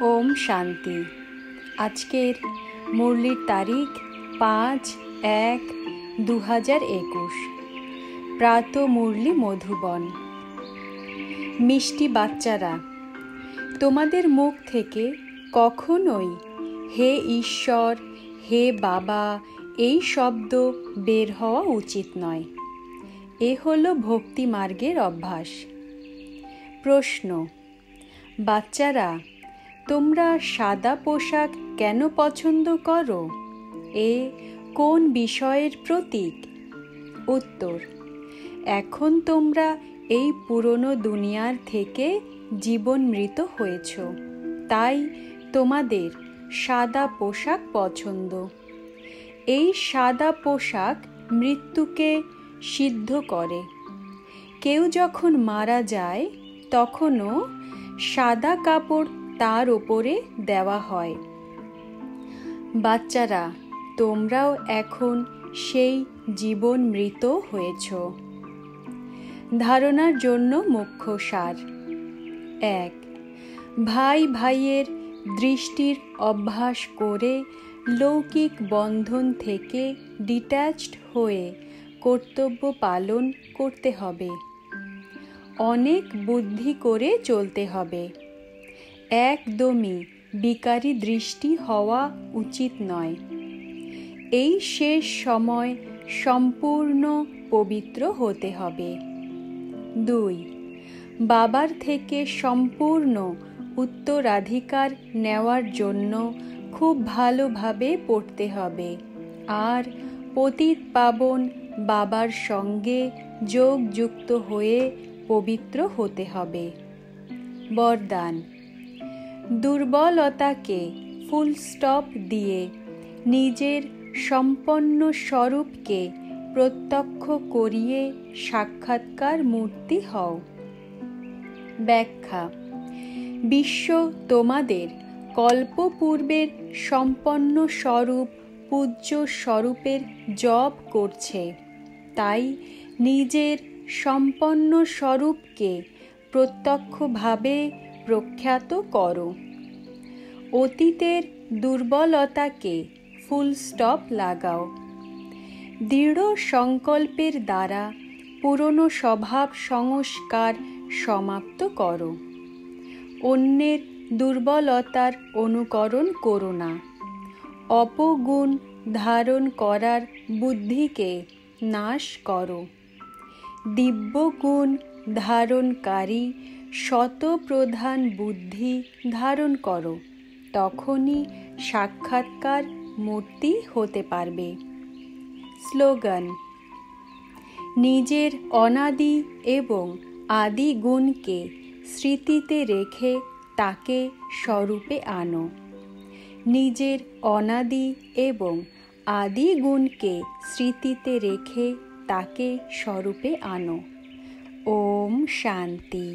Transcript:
ওম শান্তি। আজকের মুরলির তারিখ 5/1/2021। প্রাত মুরলি মধুবন। মিষ্টি বাচ্চারা, তোমাদের মুখ থেকে কখনোই হে ঈশ্বর, হে বাবা এই শব্দ বের হওয়া উচিত নয়। এ হলো ভক্তি মার্গের অভ্যাস। প্রশ্ন: বাচ্চারা, তোমরা সাদা পোশাক কেন পছন্দ করো? এ কোন বিষয়ের প্রতীক? উত্তর: এখন তোমরা এই পুরনো দুনিয়ার থেকে জীবন মৃত হয়েছ, তাই তোমাদের সাদা পোশাক পছন্দ। এই সাদা পোশাক মৃত্যুকে সিদ্ধ করে। কেউ যখন মারা যায় তখনও সাদা কাপড় তার ওপরে দেওয়া হয়। বাচ্চারা, তোমরাও এখন সেই জীবন মৃত হয়েছ। ধারণার জন্য মুখ্য সার: 1. ভাই ভাইয়ের দৃষ্টির অভ্যাস করে লৌকিক বন্ধন থেকে ডিট্যাচড হয়ে কর্তব্য পালন করতে হবে। অনেক বুদ্ধি করে চলতে হবে। একদমই বিকারী দৃষ্টি হওয়া উচিত নয়। এই শেষ সময় সম্পূর্ণ পবিত্র হতে হবে। 2. বাবার থেকে সম্পূর্ণ উত্তরাধিকার নেওয়ার জন্য খুব ভালোভাবে পড়তে হবে আর পতিত পাবন বাবার সঙ্গে যোগযুক্ত হয়ে পবিত্র হতে হবে। বরদান: দুর্বলতাকে ফুল স্টপ দিয়ে নিজের সম্পন্ন স্বরূপকে প্রত্যক্ষ করিয়ে সাক্ষাৎকার মূর্তি হও। ব্যাখ্যা: বিশ্ব তোমাদের কল্পপূর্বের সম্পন্ন স্বরূপ পূজ্য স্বরূপের জপ করছে, তাই নিজের সম্পন্ন স্বরূপকে প্রত্যক্ষভাবে প্রখ্যাত করো। অতীতের দুর্বলতাকে ফুল স্টপ লাগাও। দৃঢ় সংকল্পের দ্বারা পুরনো স্বভাব সংস্কার সমাপ্ত করো। অন্যের দুর্বলতার অনুকরণ করো না। অপগুণ ধারণ করার বুদ্ধিকে নাশ করো। দিব্যগুণ ধারণকারী শতপ্রধান বুদ্ধি ধারণ করো, তখনই সাক্ষাৎকার মূর্তি হতে পারবে। স্লোগান: নিজের অনাদি এবং আদি গুণকে স্মৃতিতে রেখে তাকে স্বরূপে আনো। নিজের অনাদি এবং আদি গুণকে স্মৃতিতে রেখে তাকে স্বরূপে আনো। ওম শান্তি।